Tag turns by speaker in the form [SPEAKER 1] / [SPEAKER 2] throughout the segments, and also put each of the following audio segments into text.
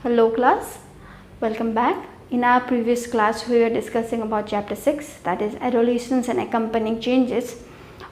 [SPEAKER 1] Hello class, welcome back. In our previous class we were discussing about chapter 6, that is adolescence and accompanying changes.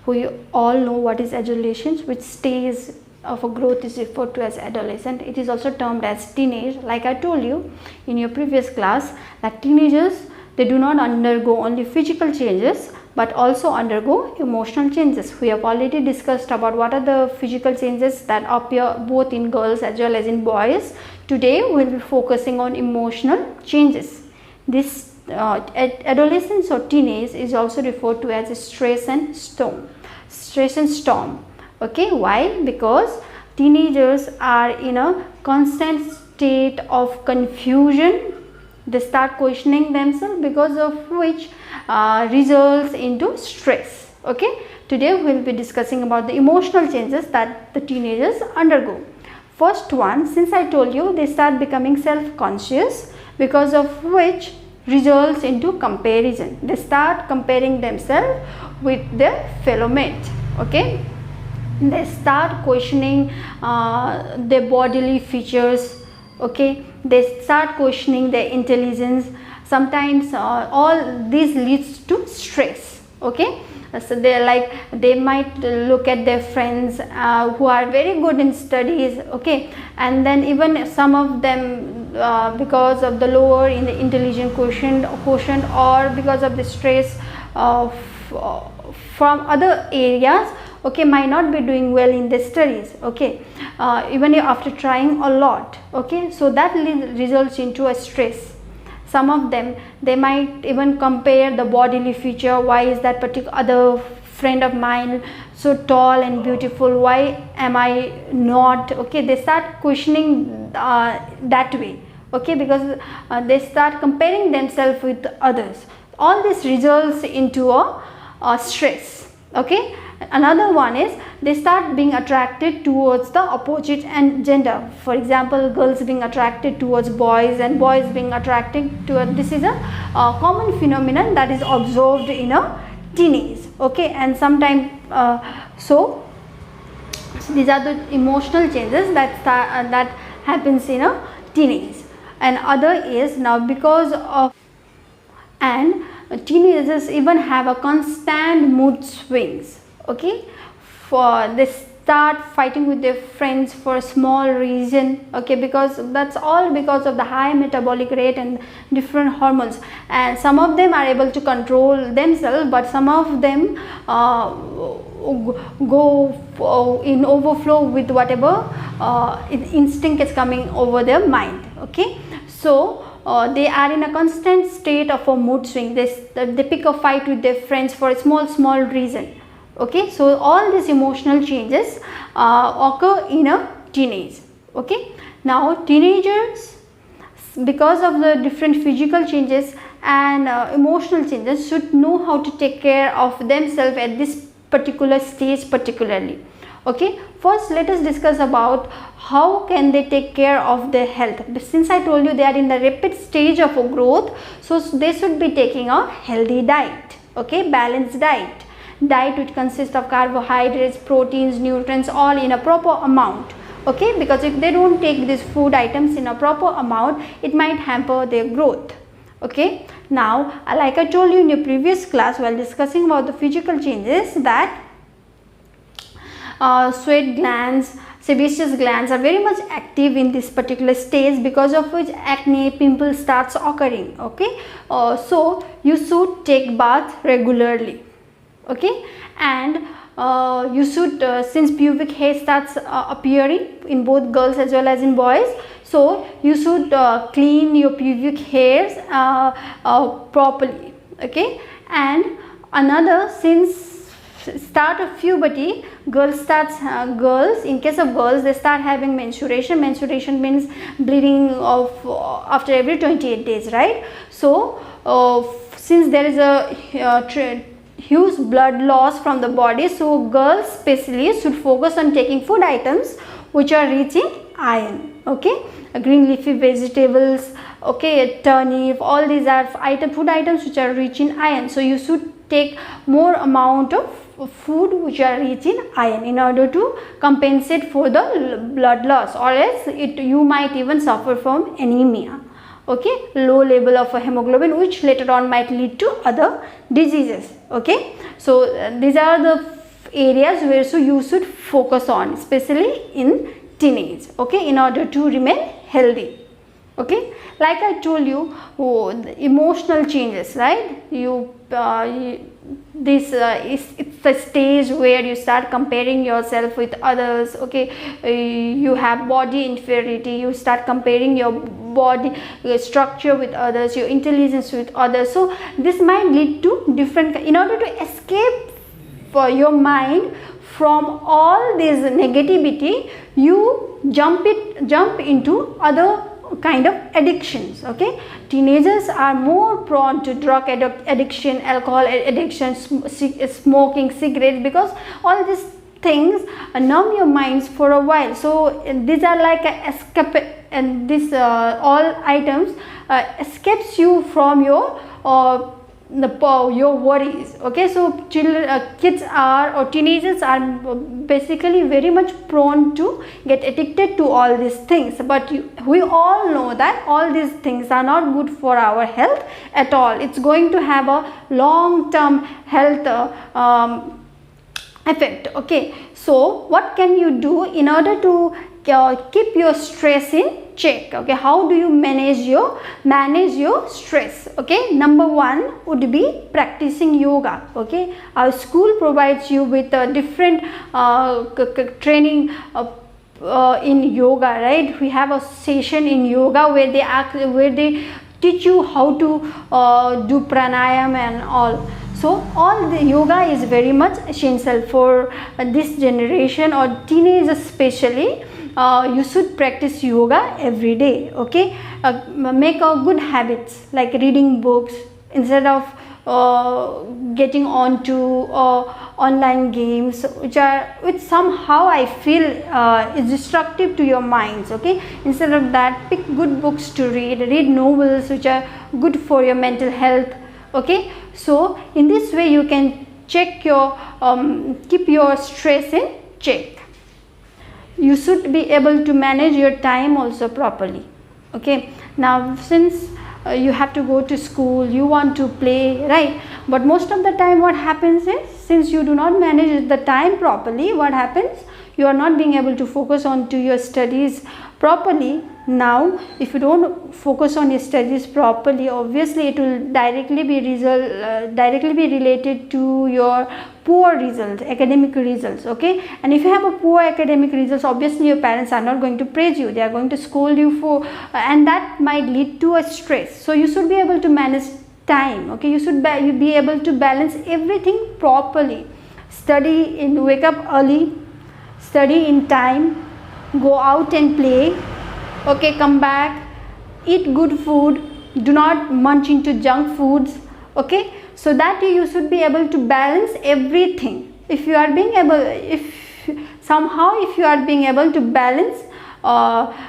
[SPEAKER 1] We all know what is adolescence, which stage of a growth is referred to as adolescent. It is also termed as teenage. Like I told you in your previous class that teenagers, they do not undergo only physical changes but also undergo emotional changes. We have already discussed about what are the physical changes that appear both in girls as well as in boys. Today we will be focusing on emotional changes. This adolescence or teenage is also referred to as a stress and storm. Okay, why? Because teenagers are in a constant state of confusion. They start questioning themselves, because of which results into stress. Okay, today we will be discussing about the emotional changes that the teenagers undergo. First one, since I told you, they start becoming self-conscious, because of which results into comparison. They start comparing themselves with their fellow mates. Okay, they start questioning their bodily features. Okay, they start questioning their intelligence. Sometimes all this leads to stress. Okay, so they might look at their friends who are very good in studies. Okay, and then even some of them because of the lower in the intelligence quotient or because of the stress from other areas, okay, might not be doing well in their studies. Okay, even after trying a lot. Okay, so that results into a stress. Some of them, they might even compare the bodily feature. Why is that particular other friend of mine so tall and beautiful? Why am I not? Okay, they start questioning that way. Okay, because they start comparing themselves with others. All this results into a stress. Okay, another one is they start being attracted towards the opposite and gender. For example, girls being attracted towards boys and boys being attracted to this is a common phenomenon that is observed in a teenage. Okay, and sometimes so these are the emotional changes that happens in a teenage. And other is now because of, and teenagers even have a constant mood swings. Okay, for they start fighting with their friends for a small reason. Okay, because that's all because of the high metabolic rate and different hormones, and some of them are able to control themselves, but some of them go in overflow with whatever instinct is coming over their mind. Okay, so they are in a constant state of a mood swing. They pick a fight with their friends for a small reason. Okay, so all these emotional changes occur in a teenage. Okay, now teenagers, because of the different physical changes and emotional changes, should know how to take care of themselves at this particular stage particularly. Okay, first let us discuss about how can they take care of their health. Since I told you they are in the rapid stage of growth, so they should be taking a healthy diet. Okay, balanced diet which consists of carbohydrates, proteins, nutrients, all in a proper amount. Okay, because if they don't take these food items in a proper amount, it might hamper their growth. Okay, now like I told you in your previous class while discussing about the physical changes, that sweat glands, sebaceous glands are very much active in this particular stage, because of which acne, pimples starts occurring. Okay, so you should take bath regularly. Okay, and you should since pubic hair starts appearing in both girls as well as in boys, so you should clean your pubic hairs properly. Okay, and another, since start of puberty, girls in case of girls, they start having menstruation. Menstruation means bleeding of after every 28 days, right? So since there is a huge blood loss from the body, so girls especially should focus on taking food items which are rich in iron. Okay, green leafy vegetables, okay, turnip, all these are food items which are rich in iron. So you should take more amount of food which are rich in iron in order to compensate for the blood loss, or else you might even suffer from anemia, okay, low level of hemoglobin, which later on might lead to other diseases. Okay, so these are the areas where so you should focus on, especially in teenage, okay, in order to remain healthy. Okay, like I told you, the emotional changes, right? It's the stage where you start comparing yourself with others. Okay, you have body inferiority, you start comparing your body structure with others, your intelligence with others. So this might lead to different, in order to escape for your mind from all this negativity, you jump into other kind of addictions. Okay, teenagers are more prone to drug addiction, alcohol addiction, smoking cigarettes, because all these things numb your minds for a while. So these are like a escape, and this all items escapes you from your your worries. Okay, so kids are, or teenagers are basically very much prone to get addicted to all these things, but we all know that all these things are not good for our health at all. It's going to have a long term health effect. Okay, so what can you do in order to keep your stress in check? Okay, how do you manage your stress? Okay, number one would be practicing yoga. Okay, our school provides you with a different training in yoga, right? We have a session in yoga where they teach you how to do pranayam and all. So all the yoga is very much essential for this generation or teenagers especially. You should practice yoga every day. Okay, make a good habits like reading books instead of getting on to online games which somehow I feel is destructive to your minds. Okay, instead of that, pick good books to read novels which are good for your mental health. Okay, so in this way you can check your keep your stress in check. You should be able to manage your time also properly. Okay, now since you have to go to school, you want to play, right? But most of the time what happens is, since you do not manage the time properly, what happens, you are not being able to focus on to your studies properly. Now if you don't focus on your studies properly, obviously it will directly be related to your poor results, academic results. Okay, and if you have a poor academic results, obviously your parents are not going to praise you, they are going to scold you for and that might lead to a stress. So you should be able to manage time. Okay, you should be able to balance everything properly. Wake up early, study in time, go out and play. Okay, come back, eat good food, do not munch into junk foods. Okay, so that you should be able to balance everything. If you are being able, if you are being able to balance,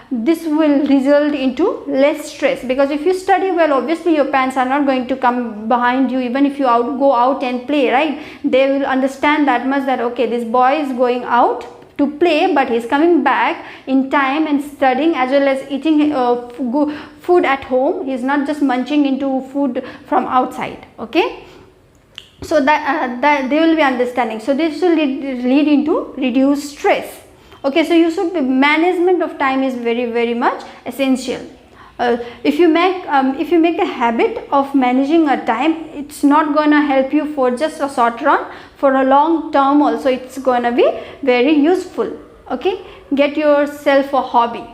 [SPEAKER 1] this will result into less stress, because if you study well, obviously your parents are not going to come behind you even if you go out and play, right? They will understand that much, that okay, this boy is going out to play, but he's coming back in time and studying as well as eating food at home. He's not just munching into food from outside. Okay, so that they will be understanding. So this will lead into reduced stress. Okay, so you should be, management of time is very much essential. If you make a habit of managing a time, it's not gonna help you for just a short run, for a long term also it's gonna be very useful. Okay, get yourself a hobby.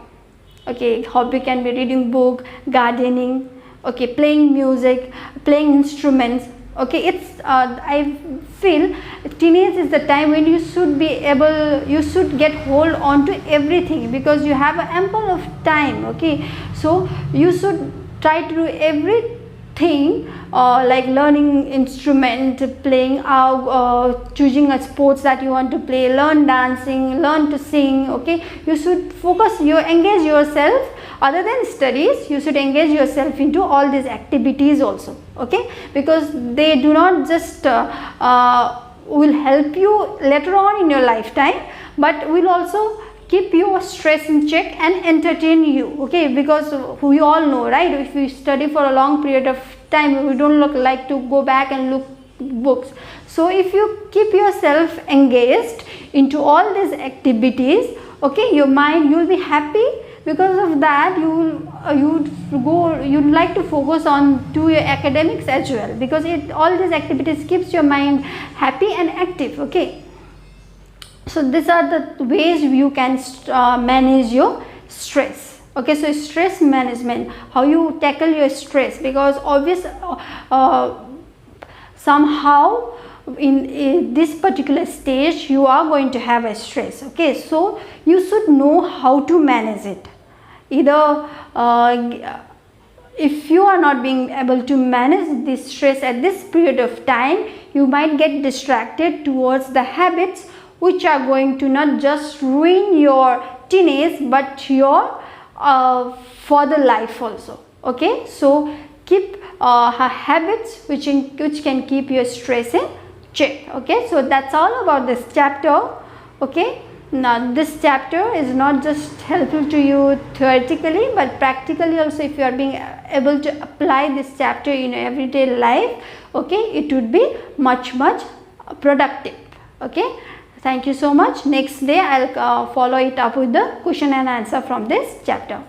[SPEAKER 1] Okay, hobby can be reading book, gardening, okay, playing music, playing instruments. Okay, it's I feel teenage is the time when you should get hold on to everything, because you have ample of time. Okay, so you should try to do everything, like learning instrument, playing choosing a sports that you want to play, learn dancing, learn to sing. Okay, you should engage yourself other than studies, you should engage yourself into all these activities also, okay, because they do not just will help you later on in your lifetime, but will also keep your stress in check and entertain you, okay, because we all know, right, if we study for a long period of time, we don't like to go back and look books. So if you keep yourself engaged into all these activities, okay, your mind, you will be happy. Because of that, you'd like to focus on to your academics as well, because all these activities keeps your mind happy and active, okay. So these are the ways you can manage your stress, okay. So stress management, how you tackle your stress, because somehow in this particular stage you are going to have a stress, okay. So you should know how to manage it. Either if you are not being able to manage this stress at this period of time, you might get distracted towards the habits which are going to not just ruin your teenage but your further life also, okay. So keep habits which can keep your stress in check, okay. So that's all about this chapter, okay. Now this chapter is not just helpful to you theoretically, but practically also. If you are being able to apply this chapter in everyday life, okay, it would be much productive, okay. Thank you so much. Next day I'll follow it up with the question and answer from this chapter.